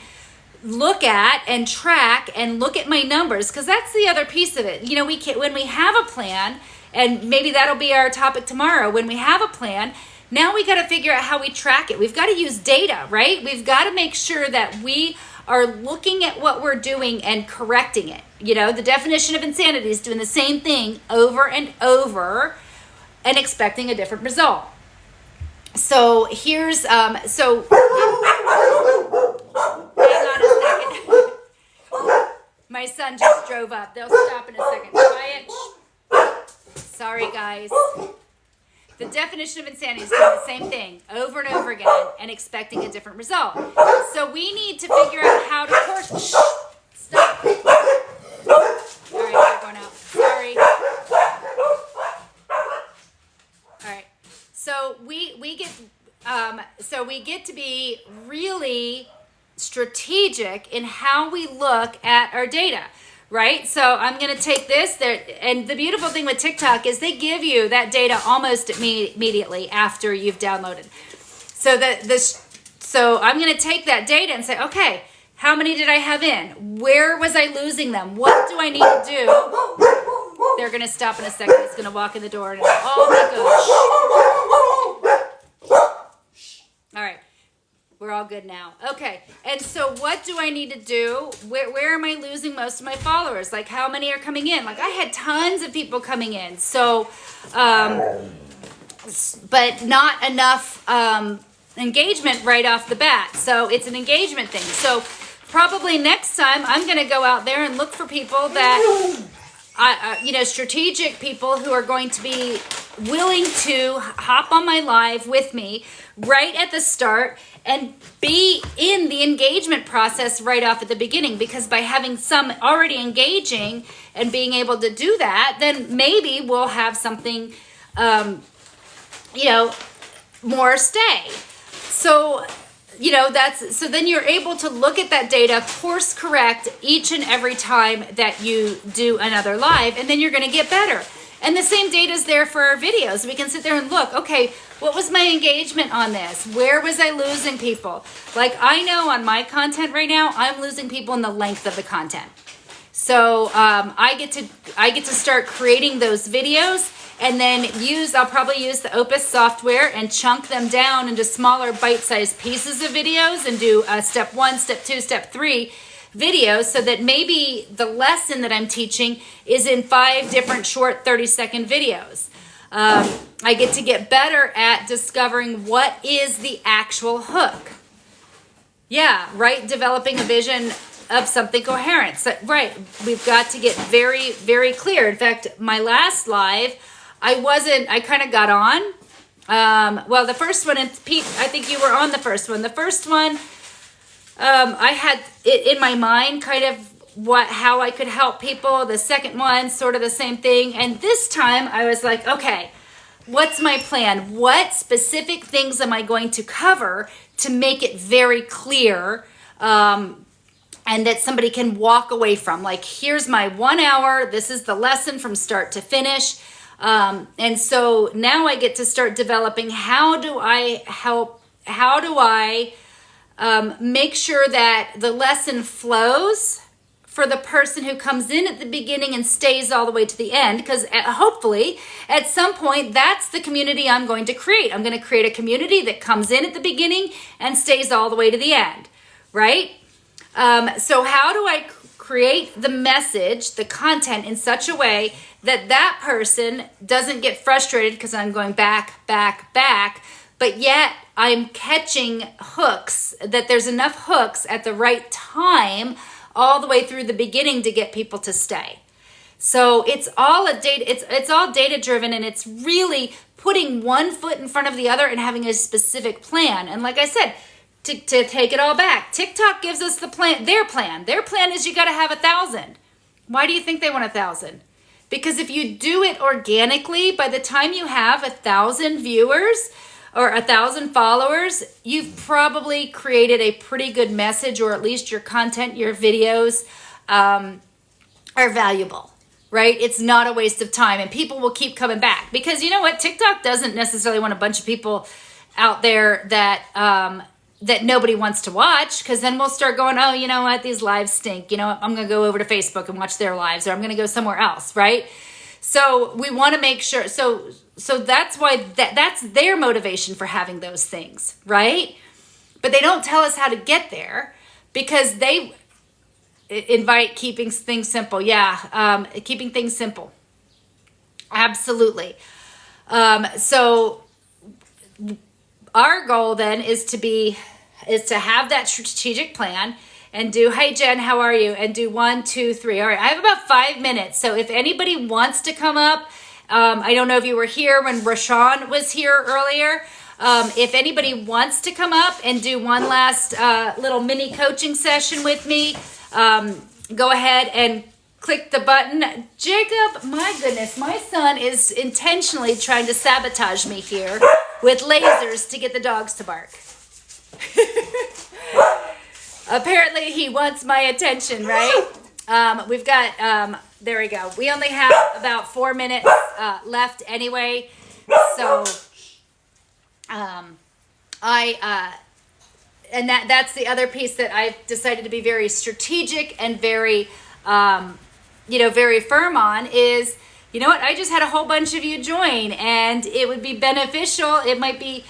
look at and track and look at my numbers, because that's the other piece of it. You know, when we have a plan, and maybe that'll be our topic tomorrow. When we have a plan, now we got to figure out how we track it. We've got to use data, right? We've got to make sure that we are looking at what we're doing and correcting it. You know, the definition of insanity is doing the same thing over and over and expecting a different result. So here's, hang on a second. My son just drove up. They'll stop in a second. Quiet. Sorry, guys. The definition of insanity is doing the same thing over and over again and expecting a different result. So we need to figure out how to course. Stop. All right, they're going out. Sorry. All right. So we get to be really strategic in how we look at our data. Right? So I'm going to take this there. And the beautiful thing with TikTok is they give you that data almost immediately after you've downloaded. So I'm going to take that data and say, okay, how many did I have in? Where was I losing them? What do I need to do? They're going to stop in a second. He's going to walk in the door and oh my gosh. All right. We're all good now. Okay. And so what do I need to do? Where am I losing most of my followers? Like, how many are coming in? Like, I had tons of people coming in. So, but not enough engagement right off the bat. So it's an engagement thing. So probably next time I'm going to go out there and look for people that, strategic people who are going to be willing to hop on my live with me right at the start and be in the engagement process right off at the beginning, because by having some already engaging and being able to do that, then maybe we'll have something, more stay. So, so then you're able to look at that data, course correct each and every time that you do another live, and then you're going to get better. And the same data is there for our videos. We can sit there and look, okay, what was my engagement on this? Where was I losing people? Like, I know on my content right now, I'm losing people in the length of the content. So I get to start creating those videos, and then I'll probably use the Opus software and chunk them down into smaller bite-sized pieces of videos and do step 1, step 2, step 3 videos, so that maybe the lesson that I'm teaching is in 5 different short 30-second videos. I get to get better at discovering what is the actual hook. Yeah, right? Developing a vision of something coherent. So, right, we've got to get very, very clear. In fact, my last live, I kind of got on. Well, the first one, and Pete, I think you were on the first one. The first one, I had it in my mind kind of how I could help people. The second one, sort of the same thing. And this time I was like, okay, what's my plan? What specific things am I going to cover to make it very clear, and that somebody can walk away from? Like, here's my 1 hour. This is the lesson from start to finish. And so now I get to start developing, how do I make sure that the lesson flows for the person who comes in at the beginning and stays all the way to the end, because hopefully at some point that's the community I'm going to create. I'm going to create a community that comes in at the beginning and stays all the way to the end, right? So how do I create the message, the content in such a way that that person doesn't get frustrated because I'm going back, but yet I'm catching hooks, that there's enough hooks at the right time all the way through the beginning to get people to stay. So it's all it's all data driven, and it's really putting one foot in front of the other and having a specific plan. And like I said, to take it all back, TikTok gives us the plan. Their plan is you got to have 1,000. Why do you think they want 1,000? Because if you do it organically, by the time you have 1,000 viewers or 1,000 followers, you've probably created a pretty good message, or at least your content, your videos are valuable, right? It's not a waste of time, and people will keep coming back, because you know what? TikTok doesn't necessarily want a bunch of people out there that that nobody wants to watch, because then we'll start going, oh, you know what? These lives stink. You know what? I'm going to go over to Facebook and watch their lives, or I'm going to go somewhere else, right? So we want to make sure. So that's why that's their motivation for having those things, right? But they don't tell us how to get there, because they invite keeping things simple. Yeah, keeping things simple. Absolutely. So our goal then is to have that strategic plan and do, hey Jen, how are you? And do 1, 2, 3. All right, I have about 5 minutes. So if anybody wants to come up, I don't know if you were here when Rashawn was here earlier. If anybody wants to come up and do one last little mini coaching session with me, go ahead and click the button. Jacob, my goodness, my son is intentionally trying to sabotage me here with lasers to get the dogs to bark. Apparently he wants my attention, right? We've got, there we go. We only have about 4 minutes left anyway. So, and that's the other piece that I've decided to be very strategic and very, very firm on is, you know what? I just had a whole bunch of you join, and it would be beneficial. It might be,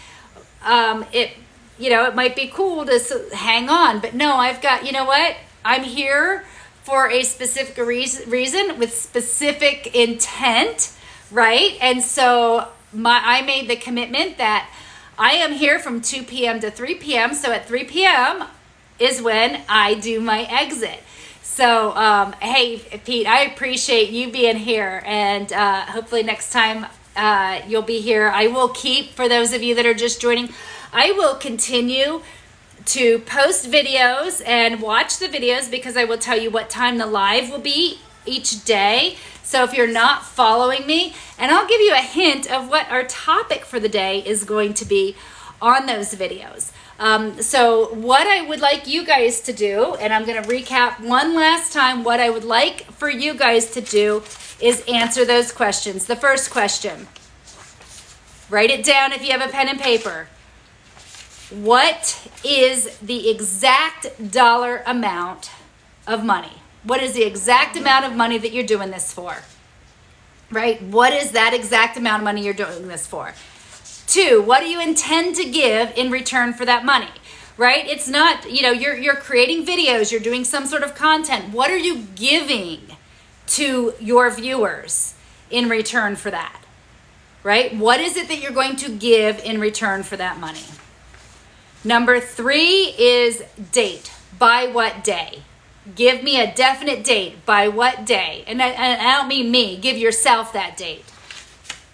it might be cool to hang on, but no, I've got, you know what? I'm here for a specific reason with specific intent, right? And so I made the commitment that I am here from 2 p.m. to 3 p.m. So at 3 p.m. is when I do my exit. So, hey, Pete, I appreciate you being here, and hopefully next time you'll be here. I will keep, for those of you that are just joining, I will continue to post videos and watch the videos, because I will tell you what time the live will be each day. So if you're not following me, and I'll give you a hint of what our topic for the day is going to be on those videos. So what I would like you guys to do, and I'm going to recap one last time, what I would like for you guys to do is answer those questions. The first question, write it down if you have a pen and paper. What is the exact dollar amount of money? What is the exact amount of money that you're doing this for? Right? What is that exact amount of money you're doing this for? 2, what do you intend to give in return for that money? Right? It's not, you're creating videos, you're doing some sort of content. What are you giving to your viewers in return for that? Right? What is it that you're going to give in return for that money? Number 3 is date. By what day? Give me a definite date. By what day? And I don't mean me. Give yourself that date.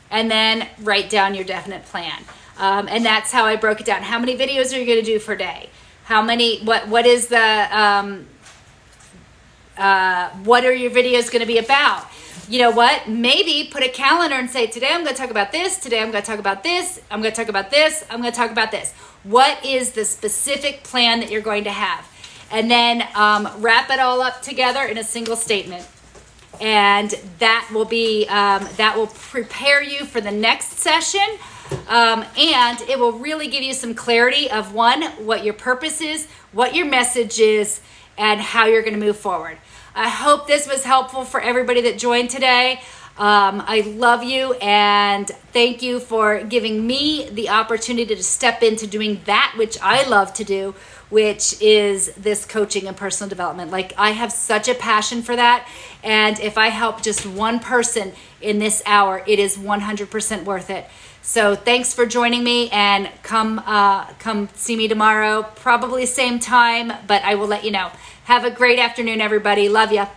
And then write down your definite plan. And that's how I broke it down. How many videos are you going to do per day? How many, what is the, what are your videos going to be about? You know what? Maybe put a calendar and say, today I'm going to talk about this. Today I'm going to talk about this. I'm going to talk about this. I'm going to talk about this. What is the specific plan that you're going to have? And then wrap it all up together in a single statement. And that will be, that will prepare you for the next session. And it will really give you some clarity of, 1, what your purpose is, what your message is, and how you're going to move forward. I hope this was helpful for everybody that joined today. I love you and thank you for giving me the opportunity to step into doing that which I love to do, which is this coaching and personal development. Like, I have such a passion for that. And if I help just one person in this hour, it is 100% worth it. So thanks for joining me, and come see me tomorrow, probably same time, but I will let you know. Have a great afternoon, everybody. Love ya.